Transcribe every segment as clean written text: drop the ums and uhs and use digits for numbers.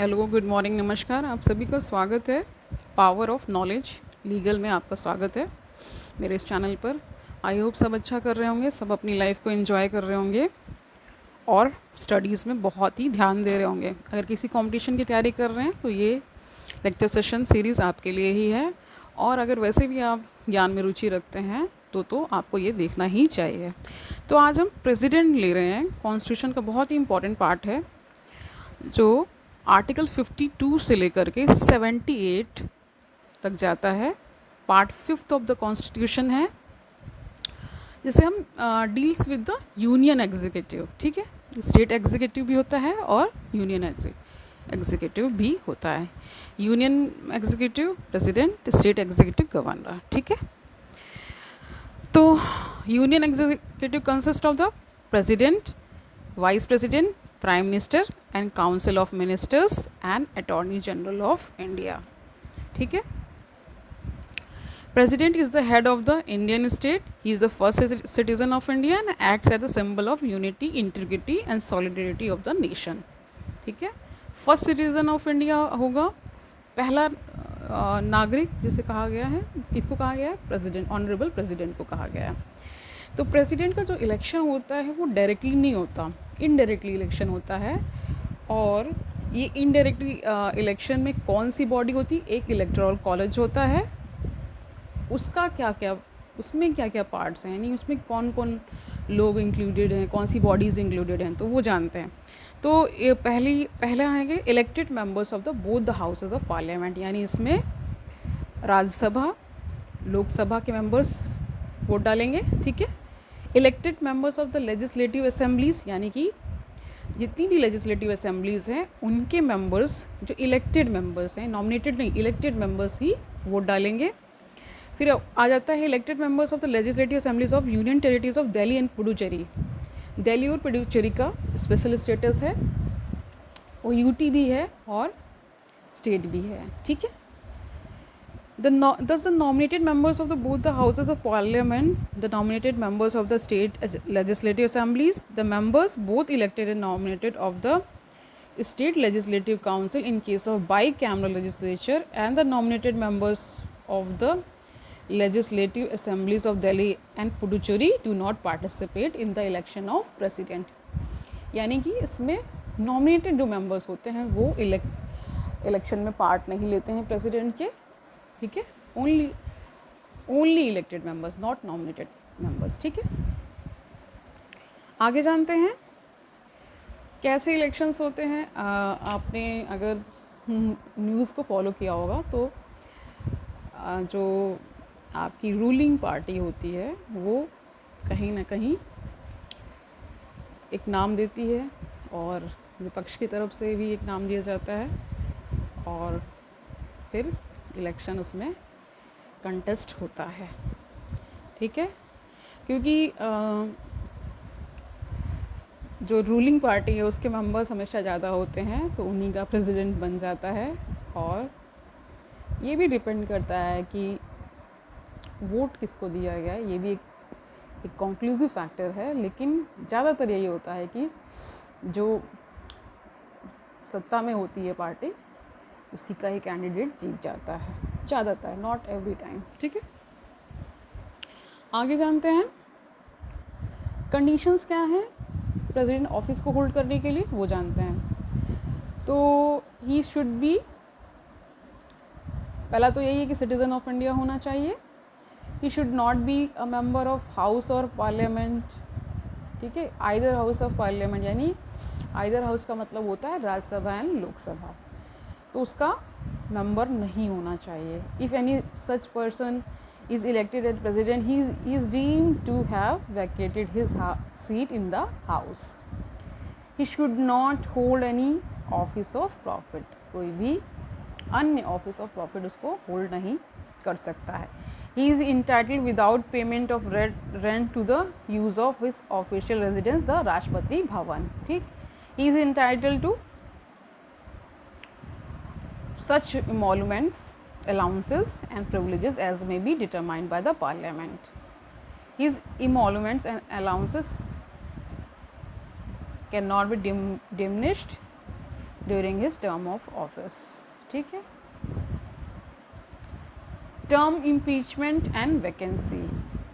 Hello, good morning, नमस्कार। आप सभी का स्वागत है पावर ऑफ नॉलेज लीगल में। आपका स्वागत है मेरे इस चैनल पर। आई होप सब अच्छा कर रहे होंगे, सब अपनी लाइफ को एंजॉय कर रहे होंगे और स्टडीज़ में बहुत ही ध्यान दे रहे होंगे। अगर किसी कंपटीशन की तैयारी कर रहे हैं तो ये लेक्चर सेशन सीरीज़ आपके लिए ही है। और अगर वैसे भी आप ज्ञान में रुचि रखते हैं तो आपको ये देखना ही चाहिए। तो आज हम प्रेसिडेंट ले रहे हैं। कॉन्स्टिट्यूशन का बहुत ही इंपॉर्टेंट पार्ट है जो आर्टिकल 52 से लेकर के 78 तक जाता है। पार्ट 5 ऑफ द कॉन्स्टिट्यूशन है जिसे हम deals with the union executive. ठीक है, स्टेट एग्जीक्यूटिव भी होता है और यूनियन एग्जीक्यूटिव भी होता है। Union executive president, state executive governor. ठीक है, तो union executive consist of the president, vice president, prime minister and council of ministers and attorney general of India. ठीक है, president is the head of the Indian state. He is the first citizen of India and acts as the symbol of unity, integrity and solidarity of the nation. ठीक है, first citizen of India होगा, पहला नागरिक जिसे कहा गया है। किसको कहा गया है? प्रेसिडेंट, ऑनरेबल प्रेसिडेंट को कहा गया है। तो प्रेसिडेंट का जो इलेक्शन होता है वो डायरेक्टली नहीं होता, इनडायरेक्टली इलेक्शन होता है। और ये इनडायरेक्टली इलेक्शन में कौन सी बॉडी होती है? एक इलेक्टोरल कॉलेज होता है। उसका क्या क्या, उसमें क्या क्या पार्ट्स हैं, यानी उसमें कौन कौन लोग इंक्लूडेड हैं, कौन सी बॉडीज़ इंक्लूडेड हैं, तो वो जानते हैं। तो ये पहला है कि elected members of the both the houses of parliament, यानी इसमें राज्यसभा, लोकसभा के मेंबर्स वोट डालेंगे। ठीक है, elected members of the legislative assemblies, यानी कि जितनी भी लेजिस्लेटिव असेंबलीज हैं उनके मेंबर्स, जो इलेक्टेड मेंबर्स हैं, नॉमिनेटेड नहीं, इलेक्टेड मेंबर्स ही वोट डालेंगे। फिर आ जाता है elected members of the legislative assemblies of union territories of Delhi and Puducherry. Delhi और पुडुचेरी का स्पेशल स्टेटस है, वो यूटी भी है और स्टेट भी है। ठीक है, thus the nominated members of the both the houses of parliament, the nominated members of the state legislative assemblies, the members both elected and nominated of the state legislative council in case of bicameral legislature, and the nominated members of the legislative assemblies of Delhi and Puducherry do not participate in the election of president। यानी कि इसमें nominated जो members होते हैं वो election में part नहीं लेते हैं प्रेसिडेंट के। ठीक है, only elected members, not nominated members. ठीक है, आगे जानते हैं कैसे इलेक्शंस होते हैं। आपने अगर न्यूज़ को फॉलो किया होगा तो जो आपकी रूलिंग पार्टी होती है वो कहीं ना कहीं एक नाम देती है और विपक्ष की तरफ से भी एक नाम दिया जाता है और फिर इलेक्शन उसमें कंटेस्ट होता है। ठीक है, क्योंकि जो रूलिंग पार्टी है उसके मेंबर्स हमेशा ज़्यादा होते हैं तो उन्हीं का प्रेसिडेंट बन जाता है। और ये भी डिपेंड करता है कि वोट किसको दिया गया है, ये भी एक कंक्लूसिव फैक्टर है। लेकिन ज़्यादातर यही होता है कि जो सत्ता में होती है पार्टी उसी का ही कैंडिडेट जीत जाता है, ज़्यादातर, नॉट एवरी टाइम। ठीक है, आगे जानते हैं कंडीशंस क्या हैं प्रेसिडेंट ऑफिस को होल्ड करने के लिए, वो जानते हैं। तो ही शुड बी, पहला तो यही है कि सिटीज़न ऑफ इंडिया होना चाहिए। He should not be a member of house और पार्लियामेंट। ठीक है, आइदर हाउस ऑफ पार्लियामेंट, यानी आइदर हाउस का मतलब होता है राज्यसभा एंड लोकसभा, तो उसका मेंबर नहीं होना चाहिए। If any such person is elected as president, he is deemed to have vacated his seat in the house. He should not hold any office of profit, कोई भी अन्य ऑफिस ऑफ प्रॉफिट उसको hold नहीं कर सकता है। He is entitled without payment of rent to the use of his official residence, the Rashtrapati Bhavan. ठीक, he is entitled to such emoluments, allowances and privileges as may be determined by the parliament. His emoluments and allowances cannot be diminished during his term of office. ठीक है। Term impeachment and vacancy.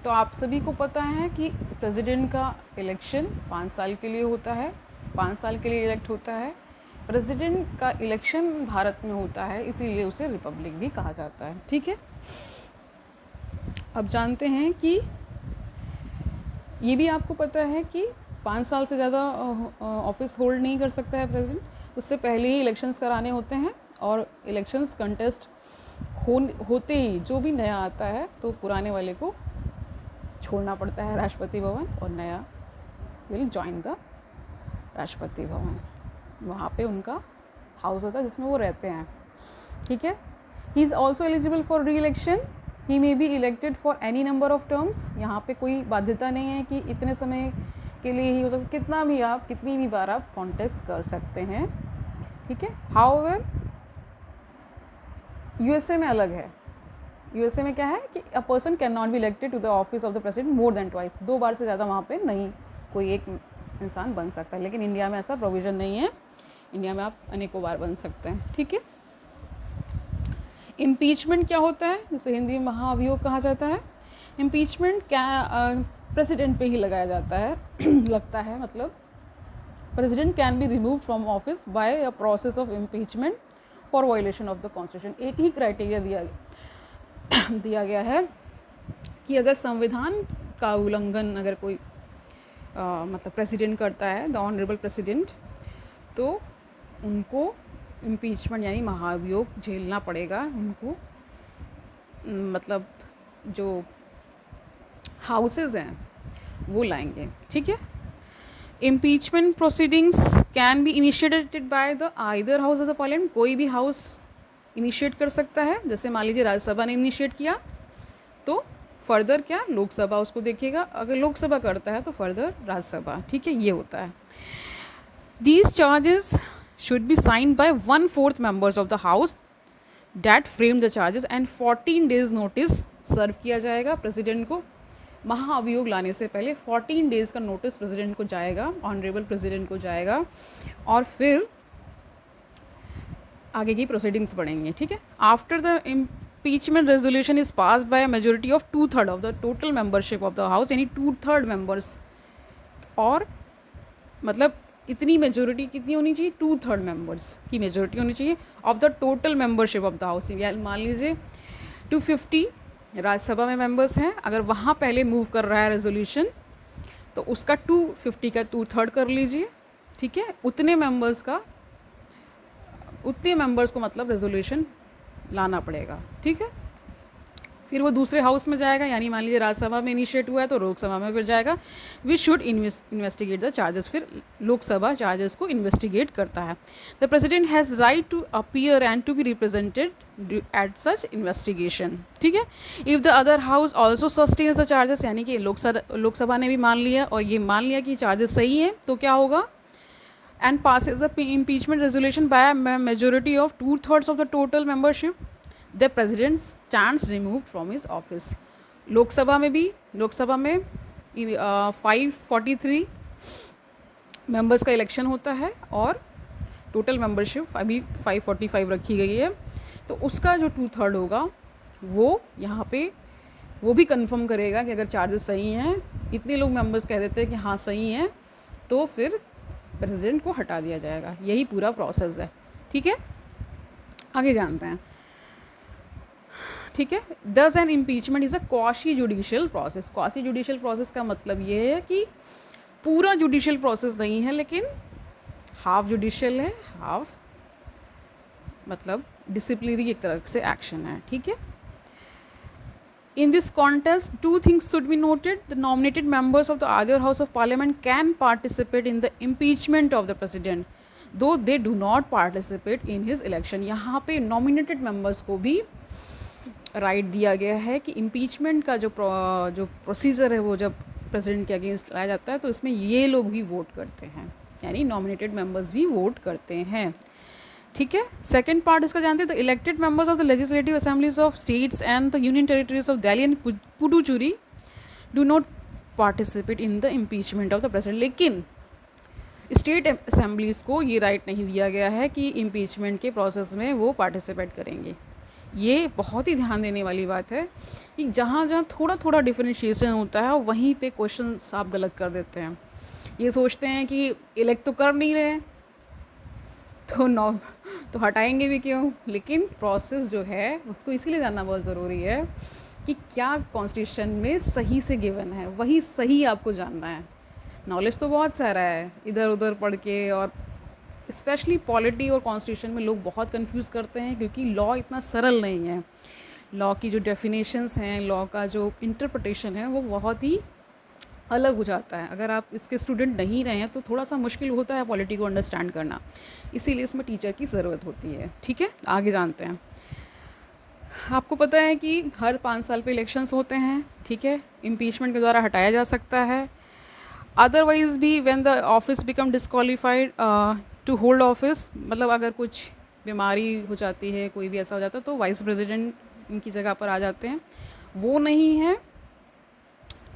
तो आप सभी को पता है कि president का इलेक्शन 5 साल के लिए होता है, 5 साल के लिए इलेक्ट होता है। प्रेसिडेंट का इलेक्शन भारत में होता है, इसीलिए उसे रिपब्लिक भी कहा जाता है। ठीक है। अब जानते हैं कि ये भी आपको पता है कि 5 साल से ज़्यादा ऑफिस होल्ड नहीं कर सकता है प्रेसिडेंट, उससे पहले ही इलेक्शंस कराने होते हैं, और इलेक्शंस कंटेस्ट होते ही जो भी नया आता है तो पुराने वाले को छोड़ना पड़ता है राष्ट्रपति भवन, और नया will join the Rashtrapati Bhavan. वहाँ पे उनका हाउस होता है जिसमें वो रहते हैं। ठीक है। He is also eligible for री election. He may be elected for any number of terms. यहाँ पे कोई बाध्यता नहीं है कि इतने समय के लिए ही हो सकता, कितना भी आप कितनी भी बार आप कॉन्टेस्ट कर सकते हैं। ठीक है। हाउएवर यूएसए में अलग है। यूएसए में क्या है कि a person can not be elected to the office of the president more than twice. 2 बार से ज़्यादा वहाँ पे नहीं कोई एक इंसान बन सकता है, लेकिन इंडिया में ऐसा प्रोविज़न नहीं है। इंडिया में आप अनेकों बार बन सकते हैं। ठीक है। इम्पीचमेंट क्या होता है, जिसे हिंदी में महाअभियोग कहा जाता है। इम्पीचमेंट क्या प्रेसिडेंट पे ही लगाया जाता है लगता है, मतलब president can be removed from office by a process of impeachment for violation of the constitution. एक ही क्राइटेरिया दिया गया है कि अगर संविधान का उल्लंघन अगर कोई मतलब प्रेसिडेंट करता है, द ऑनरेबल प्रेसिडेंट, तो उनको इम्पीचमेंट यानी महाअभियोग झेलना पड़ेगा उनको। मतलब जो हाउसेस हैं वो लाएंगे। ठीक है। Impeachment proceedings can be initiated by the either house of the parliament. कोई भी हाउस इनिशिएट कर सकता है। जैसे मान लीजिए राज्यसभा ने इनिशिएट किया तो फर्दर क्या लोकसभा उसको देखेगा, अगर लोकसभा करता है तो फर्दर राज्यसभा। ठीक है। ये होता है। These charges should be signed by 1/4 members of the house that frame the charges and 14 days notice serve किया जाएगा प्रेसिडेंट को। महाअभियोग लाने से पहले 14 डेज़ का नोटिस प्रेसिडेंट को जाएगा, ऑनरेबल प्रेसिडेंट को जाएगा, और फिर आगे की प्रोसीडिंग्स बढ़ेंगे। ठीक है। After the impeachment resolution is passed by a majority of 2/3 of the total membership of the house, यानी 2/3 मेंबर्स, और मतलब इतनी मेजोरिटी कितनी होनी चाहिए, 2/3 मेंबर्स की मेजोरिटी होनी चाहिए of the total membership of the house. मान लीजिए 250 राज्यसभा में मेंबर्स हैं, अगर वहाँ पहले मूव कर रहा है रेजोल्यूशन तो उसका 250 का 2/3 कर लीजिए। ठीक है। उतने मेंबर्स को मतलब रेजोल्यूशन लाना पड़ेगा। ठीक है। फिर वो दूसरे हाउस में जाएगा, यानी मान लीजिए राज्यसभा में इनिशिएट हुआ है तो लोकसभा में फिर जाएगा। We should investigate the charges. फिर लोकसभा चार्जेस को इन्वेस्टिगेट करता है। The president has right to appear and to be represented at such investigation. ठीक है। If the other house also sustains the charges, यानी कि लोकसभा ने भी मान लिया और ये मान लिया कि चार्जेस सही हैं, तो क्या होगा, and Passage the impeachment resolution by majority of 2/3 of the total membership, the president stands removed from his office. Lok Sabha में 543 मेंबर्स का इलेक्शन होता है और टोटल मेंबरशिप अभी 545 रखी गई है, तो उसका जो 2/3 होगा वो यहाँ पे वो भी कंफर्म करेगा कि अगर चार्जेस सही हैं, इतने लोग मेंबर्स कह देते हैं कि हाँ सही हैं, तो फिर प्रेसिडेंट को हटा दिया जाएगा। यही पूरा प्रोसेस है। ठीक है। आगे जानते हैं। ठीक है। Thus an impeachment is a quasi judicial process. Quasi judicial process का मतलब ये है कि पूरा जुडिशियल प्रोसेस नहीं है, लेकिन हाफ जुडिशियल है, हाफ मतलब डिसिप्लिनरी एक तरह से एक्शन है। ठीक है। In this contest, 2 things should be noted. The nominated members of the other house of parliament can participate in the impeachment of the president, though they do not participate in his election. यहाँ पे nominated members को भी right दिया गया है कि impeachment का जो प्रोसीजर है वो जब प्रेसिडेंट के अगेंस्ट लाया जाता है तो इसमें ये लोग भी वोट करते हैं, यानी नॉमिनेटेड मेंबर्स भी वोट करते हैं। ठीक है। सेकेंड पार्ट इसका जानते हैं। The elected members of the legislative assemblies of states and the union territories of Delhi and Puducherry do not participate in the impeachment of the president. लेकिन स्टेट असेंबलीज़ को ये राइट नहीं दिया गया है कि इम्पीचमेंट के प्रोसेस में वो पार्टिसिपेट करेंगे। ये बहुत ही ध्यान देने वाली बात है कि जहाँ जहाँ थोड़ा थोड़ा डिफरेंशिएशन होता है वहीं पे क्वेश्चन आप गलत कर देते हैं। ये सोचते हैं कि इलेक्ट तो कर नहीं रहे तो नौ तो हटाएंगे भी क्यों, लेकिन प्रोसेस जो है उसको इसीलिए जानना बहुत ज़रूरी है कि क्या कॉन्स्टिट्यूशन में सही से गिवन है, वही सही आपको जानना है। नॉलेज तो बहुत सारा है इधर उधर पढ़ के, और स्पेशली पॉलिटी और कॉन्स्टिट्यूशन में लोग बहुत कंफ्यूज करते हैं क्योंकि लॉ इतना सरल नहीं है। लॉ की जो डेफिनेशंस हैं, लॉ का जो इंटरप्रिटेशन है वो बहुत ही अलग हो जाता है। अगर आप इसके स्टूडेंट नहीं रहे हैं तो थोड़ा सा मुश्किल होता है पॉलिटी को अंडरस्टैंड करना, इसीलिए इसमें टीचर की ज़रूरत होती है। ठीक है, आगे जानते हैं। आपको पता है कि हर 5 साल पे इलेक्शंस होते हैं। ठीक है, इम्पीचमेंट के द्वारा हटाया जा सकता है। अदरवाइज़ भी when the office become disqualified to hold office, मतलब अगर कुछ बीमारी हो जाती है, कोई भी ऐसा हो जाता है तो वाइस प्रेसिडेंट इनकी जगह पर आ जाते हैं। वो नहीं है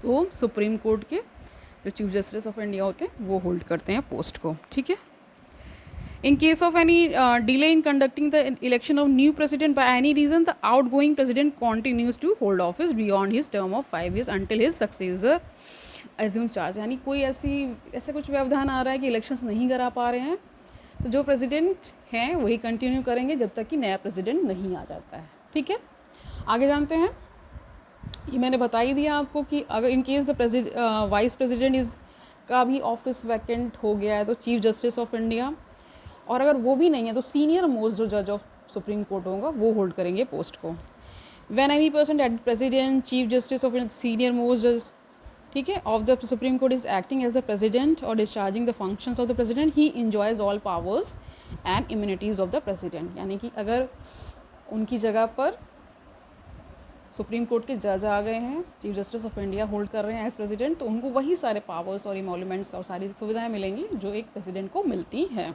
तो सुप्रीम कोर्ट के जो चीफ जस्टिस ऑफ इंडिया होते हैं वो होल्ड करते हैं पोस्ट को। ठीक है, in case of any delay in conducting the election of new president by any reason, the outgoing president continues to hold office beyond his term of 5 years until his successor assume charge. यानी कोई ऐसा कुछ व्यवधान आ रहा है कि elections नहीं करा पा रहे हैं तो जो प्रेसिडेंट हैं वही कंटिन्यू करेंगे जब तक कि नया प्रेसिडेंट नहीं आ जाता है। ठीक है, आगे जानते हैं। ये मैंने बता ही दिया आपको कि अगर in case the vice president is का भी ऑफिस वैकेंट हो गया है तो चीफ जस्टिस ऑफ इंडिया, और अगर वो भी नहीं है तो सीनियर मोस्ट जो जज ऑफ सुप्रीम कोर्ट होगा वो होल्ड करेंगे पोस्ट को। When any person at president chief justice of senior most जज, ठीक है, of the supreme court is acting as the president और discharging the functions of the president, he enjoys all powers and immunities of the president. यानी कि अगर उनकी जगह पर सुप्रीम कोर्ट के जज आ गए हैं, chief justice of India hold कर रहे हैं एज प्रेसिडेंट, तो उनको वही सारे पावर्स और इमोल्यूमेंट्स और सारी सुविधाएं मिलेंगी जो एक प्रेसिडेंट को मिलती हैं।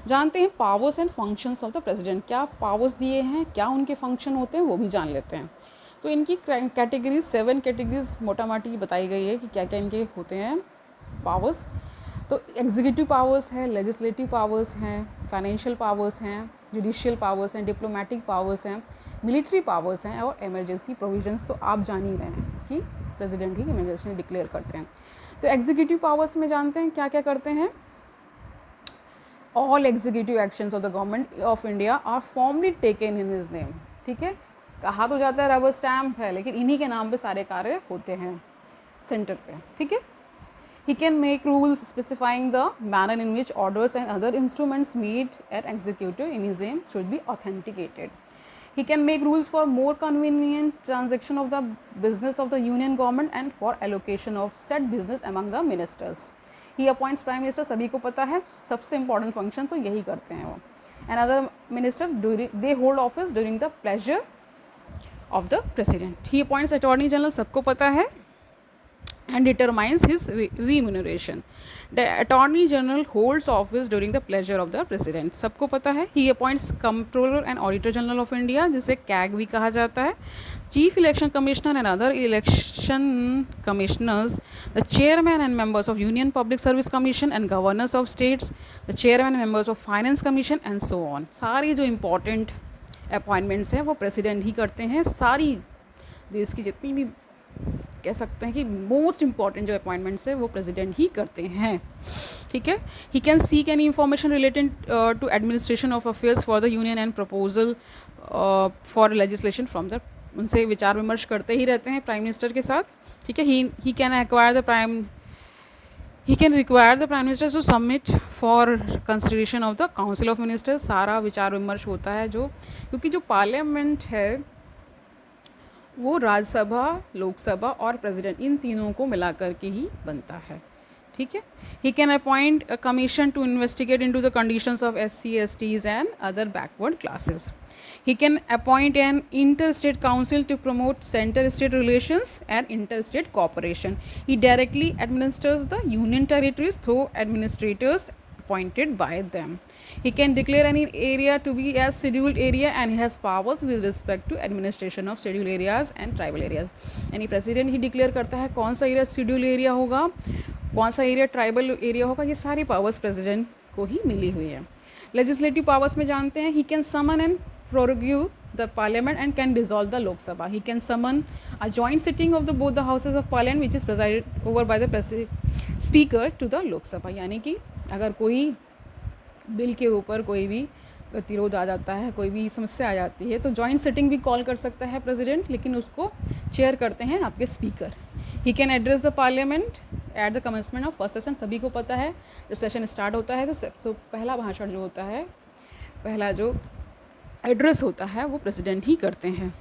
जानते हैं powers and functions of the president, क्या पावर्स दिए हैं, क्या उनके फंक्शन होते हैं, वो भी जान लेते हैं। तो इनकी कैटेगरीज 7 कैटेगरीज मोटा मोटी बताई गई है कि क्या क्या इनके होते हैं पावर्स। तो एग्जीक्यूटिव पावर्स है, लेजिस्लेटिव पावर्स हैं, फाइनेंशियल पावर्स हैं, जुडिशियल पावर्स हैं, डिप्लोमेटिक पावर्स हैं, मिलिट्री पावर्स हैं और इमरजेंसी प्रोविजंस। तो आप जान ही रहे हैं कि प्रेसिडेंट ही इमरजेंसी डिक्लेयर करते हैं। तो एग्जीक्यूटिव पावर्स में जानते हैं क्या क्या करते हैं। All executive actions of the government of India are formally taken in his name. ठीक है, कहा तो जाता है रबर स्टैम्प है, लेकिन इन्हीं के नाम पे सारे कार्य होते हैं सेंटर पे। ठीक है, he can make rules specifying the manner in which orders and other instruments made at executive in his name should be authenticated. He can make rules for more convenient transaction of the business of the union government and for allocation of said business among the ministers. He appoints prime minister, सभी को पता है सबसे important function तो यही करते हैं वो। And other minister they hold office during the pleasure of the president. He appoints attorney general, सबको पता है, and determines his remuneration. The attorney general holds office during the pleasure of the president, सबको पता है। He appoints comptroller and auditor general of India, जिसे CAG भी कहा जाता है, chief election commissioner and other election commissioners, the chairman and members of union public service commission and governors of states, the chairman and members of finance commission and so on. सारी जो important appointments हैं वो president ही करते हैं। सारी देश की जितनी भी कह सकते हैं कि मोस्ट इंपॉर्टेंट जो अपॉइंटमेंट्स है वो प्रेसिडेंट ही करते हैं। ठीक है, he can seek any information related to administration of affairs for the union and proposal for legislation from the, उनसे विचार विमर्श करते ही रहते हैं प्राइम मिनिस्टर के साथ। ठीक है, he can require the prime minister to submit for consideration of the council of ministers. सारा विचार विमर्श होता है जो, क्योंकि जो पार्लियामेंट है वो राज्यसभा, लोकसभा और प्रेसिडेंट इन तीनों को मिलाकर के ही बनता है। ठीक है, he can appoint a commission to investigate into the conditions of SC, STs and other backward classes. He can appoint an inter state council to promote centre state relations and inter state cooperation. He directly administers the union territories through administrators appointed by them. He can declare any area to be as scheduled area and he has powers with respect to administration of scheduled areas and tribal areas. यानी president ही declare करता है कौन सा area schedule area होगा कौन सा area tribal area होगा, ये सारी पावर्स प्रेसिडेंट को ही मिली हुई है। लेजिस्लेटिव पावर्स में जानते हैं, he can summon and prorogue the parliament and can dissolve the Lok Sabha. He can summon a joint sitting of the both the houses of parliament which is presided over by the speaker to the Lok Sabha. यानी कि अगर कोई bill के ऊपर कोई भी गतिरोध आ जाता है, कोई भी समस्या आ जाती है, तो जॉइंट सिटिंग भी कॉल कर सकता है प्रेसिडेंट, लेकिन उसको चेयर करते हैं आपके speaker. He can address the parliament at the commencement of first session. सभी को पता है जब सेशन स्टार्ट होता है तो पहला भाषण जो होता है, पहला जो एड्रेस होता है वो प्रेसिडेंट ही करते हैं।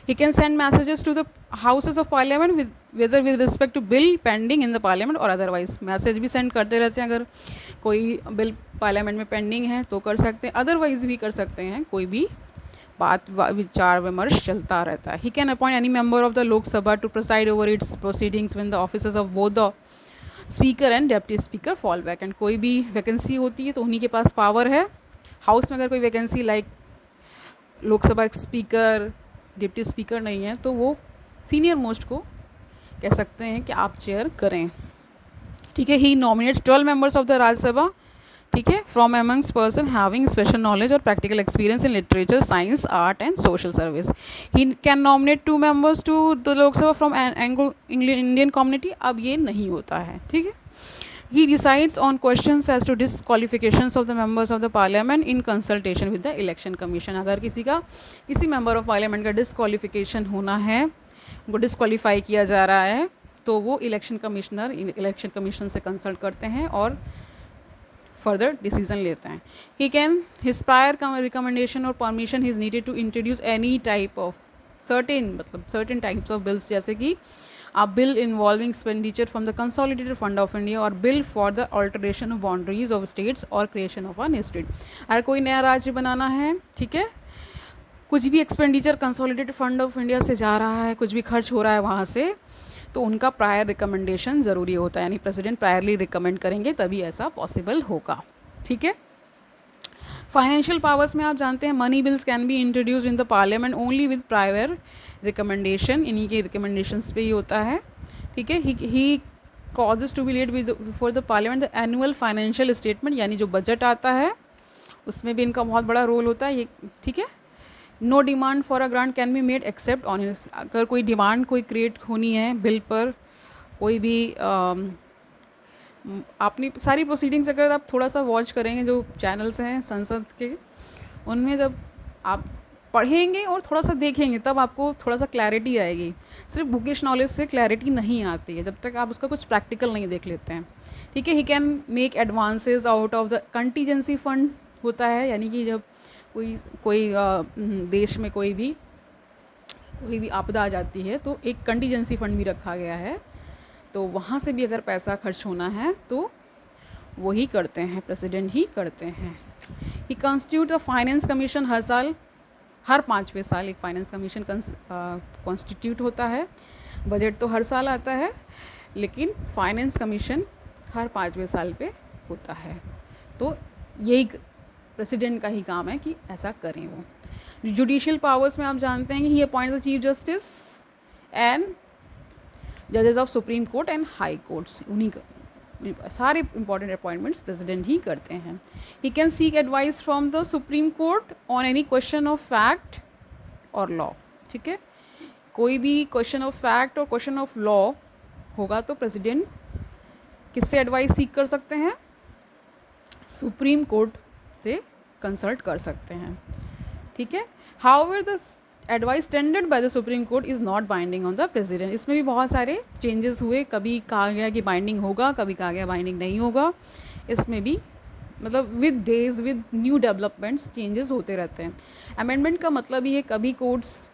He can send messages to the houses of parliament whether with respect to bill pending in the parliament और अदरवाइज। मैसेज भी सेंड करते रहते हैं, अगर कोई बिल पार्लियामेंट में पेंडिंग है तो कर सकते हैं, अदरवाइज भी कर सकते हैं, कोई भी बात विचार विमर्श चलता रहता है। He can appoint any member of the Lok Sabha to preside over its proceedings when the offices of both the speaker and deputy speaker fall vacant. कोई भी वैकेंसी होती है तो उन्हीं के पास पावर है। हाउस में अगर कोई vacancy like Lok Sabha speaker, deputy speaker नहीं है तो वो सीनियर मोस्ट को कह सकते हैं कि आप चेयर करें। ठीक है। He nominates 12 members of the Rajya Sabha, ठीक है, from amongst person having special knowledge और practical experience in literature, science, art and social service. He can nominate 2 members to the Lok Sabha from Anglo Indian community. अब ये नहीं होता है, ठीक है। He decides on questions as to disqualifications of the members of the parliament in consultation with the election commission। अगर किसी member of parliament का disqualification होना है, उनको disqualify किया जा रहा है, तो वो election commission से consult करते हैं और further decision लेते हैं। His prior recommendation or permission is needed to introduce any type of certain types of bills, जैसे कि a bill involving expenditure from the consolidated fund of India और bill for the alteration of boundaries of states और creation of a new state। अगर कोई नया राज्य बनाना है, ठीक है, कुछ भी expenditure consolidated fund of India से जा रहा है, कुछ भी खर्च हो रहा है वहाँ से, तो उनका प्रायर रिकमेंडेशन ज़रूरी होता है, यानी प्रेसिडेंट प्रायरली रिकमेंड करेंगे तभी ऐसा पॉसिबल होगा, ठीक है। फाइनेंशियल पावर्स में आप जानते हैं, money bills can be introduce in the parliament only with prior recommendation. इन्हीं के रिकमेंडेशंस पे ही होता है, ठीक है। He causes to be laid with before the parliament the annual financial statement, यानी जो बजट आता है उसमें भी इनका बहुत बड़ा रोल होता है ये, ठीक है। No demand for a grant can be made except on, अगर कोई डिमांड कोई क्रिएट होनी है बिल पर, कोई भी अपनी सारी प्रोसीडिंग्स अगर आप थोड़ा सा वॉच करेंगे, जो चैनल्स हैं संसद के, उनमें जब आप पढ़ेंगे और थोड़ा सा देखेंगे तब आपको थोड़ा सा क्लैरिटी आएगी। सिर्फ बुकिश नॉलेज से क्लैरिटी नहीं आती है जब तक आप उसका कुछ प्रैक्टिकल नहीं देख लेते हैं, ठीक है। He can make advances out of the contingency fund होता है, यानी कि जब कोई देश में कोई भी आपदा आ जाती है तो एक कंटीजेंसी फंड भी रखा गया है, तो वहाँ से भी अगर पैसा खर्च होना है तो वही करते हैं, प्रेसिडेंट ही करते हैं। ही कॉन्स्टिट्यूट अ फाइनेंस कमीशन, हर 5वें साल एक फाइनेंस कमीशन कॉन्स्टिट्यूट होता है। बजट तो हर साल आता है, लेकिन फाइनेंस कमीशन हर 5वें साल पे होता है, तो यही प्रेसिडेंट का ही काम है कि ऐसा करें वो। जुडिशियल पावर्स में आप जानते हैं कि he appoint the chief justice and जजेस of supreme court and high courts, उन्हीं का सारे इंपॉर्टेंट अपॉइंटमेंट्स प्रेसिडेंट ही करते हैं। He can seek advice from the supreme court on any question of fact और लॉ, ठीक है। कोई भी क्वेश्चन ऑफ फैक्ट और क्वेश्चन ऑफ लॉ होगा तो प्रेसिडेंट किससे एडवाइस सीक कर सकते हैं? सुप्रीम कोर्ट से कंसल्ट कर सकते हैं, ठीक है। However the advice tendered by the supreme court is not binding on the president. इसमें भी बहुत सारे चेंजेस हुए, कभी कहा गया कि बाइंडिंग होगा, कभी कहा गया बाइंडिंग नहीं होगा। इसमें भी मतलब with days with new developments changes होते रहते हैं। अमेंडमेंट का मतलब ही है कभी कोर्ट्स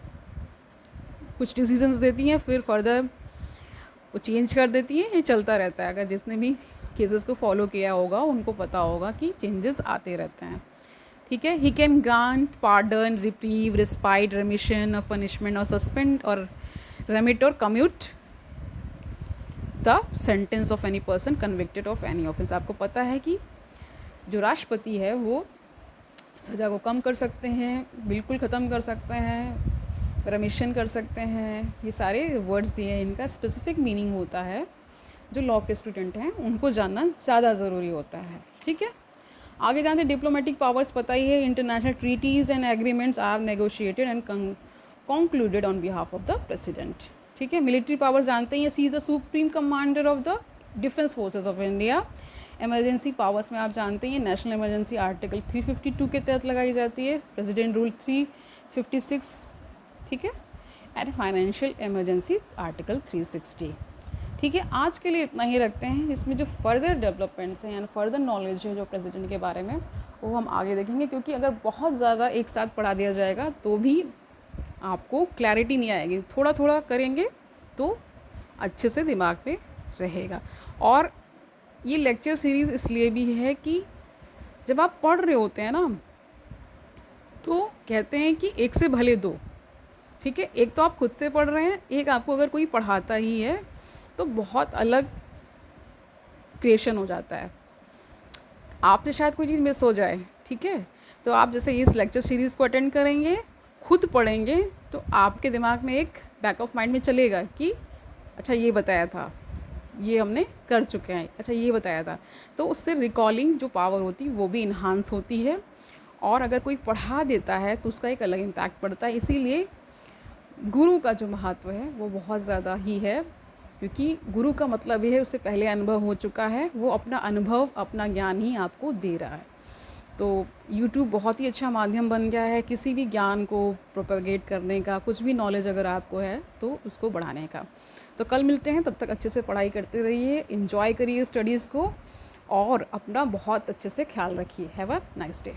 कुछ डिसीजंस देती हैं, फिर फर्दर वो चेंज कर देती हैं, ये चलता रहता है। अगर जिसने भी केसेस को फॉलो किया होगा उनको पता होगा कि चेंजेस आते रहते हैं, ठीक है। He can grant pardon, reprieve, respite, रेमिशन of punishment और सस्पेंड और रेमिट और commute the sentence of any person convicted of any offence. आपको पता है कि जो राष्ट्रपति है वो सज़ा को कम कर सकते हैं, बिल्कुल ख़त्म कर सकते हैं, रेमिशन कर सकते हैं। ये सारे वर्ड्स दिए हैं, इनका स्पेसिफिक मीनिंग होता है जो लॉ के स्टूडेंट हैं उनको जानना ज़्यादा ज़रूरी होता है। ठीक है, आगे जानते हैं डिप्लोमेटिक पावर्स। पता ही है, international treaties and agreements are negotiated and concluded on behalf of the president. ठीक है, मिलिट्री पावर्स जानते हैं, she is the supreme commander of the defence forces of India. Emergency powers में आप जानते हैं नेशनल इमरजेंसी आर्टिकल 352 के तहत लगाई जाती है, प्रेसिडेंट रूल 356। ठीक है, एंड फाइनेंशियल इमरजेंसी आर्टिकल 360। ठीक है, आज के लिए इतना ही रखते हैं। इसमें जो फर्दर डेवलपमेंट्स हैं एंड फर्दर नॉलेज है जो प्रेसिडेंट के बारे में, वो हम आगे देखेंगे, क्योंकि अगर बहुत ज़्यादा एक साथ पढ़ा दिया जाएगा तो भी आपको क्लैरिटी नहीं आएगी। थोड़ा थोड़ा करेंगे तो अच्छे से दिमाग में रहेगा। और ये लेक्चर सीरीज़ इसलिए भी है कि जब आप पढ़ रहे होते हैं ना, तो कहते हैं कि एक से भले दो। ठीक है, एक तो आप खुद से पढ़ रहे हैं, एक आपको अगर कोई पढ़ाता ही है तो बहुत अलग क्रिएशन हो जाता है। आपसे शायद कोई चीज़ मिस हो जाए, ठीक है, तो आप जैसे इस लेक्चर सीरीज़ को अटेंड करेंगे, खुद पढ़ेंगे, तो आपके दिमाग में एक बैक ऑफ माइंड में चलेगा कि अच्छा ये बताया था, ये हमने कर चुके हैं, अच्छा ये बताया था। तो उससे रिकॉलिंग जो पावर होती है वो भी इन्हांस होती है। और अगर कोई पढ़ा देता है तो उसका एक अलग इम्पैक्ट पड़ता है। इसीलिए गुरु का जो महत्व है वो बहुत ज़्यादा ही है, क्योंकि गुरु का मतलब ये है उससे पहले अनुभव हो चुका है, वो अपना अनुभव अपना ज्ञान ही आपको दे रहा है। तो YouTube बहुत ही अच्छा माध्यम बन गया है किसी भी ज्ञान को प्रोपेगेट करने का, कुछ भी नॉलेज अगर आपको है तो उसको बढ़ाने का। तो कल मिलते हैं, तब तक अच्छे से पढ़ाई करते रहिए, एंजॉय करिए स्टडीज़ को और अपना बहुत अच्छे से ख्याल रखिए। Have a nice day.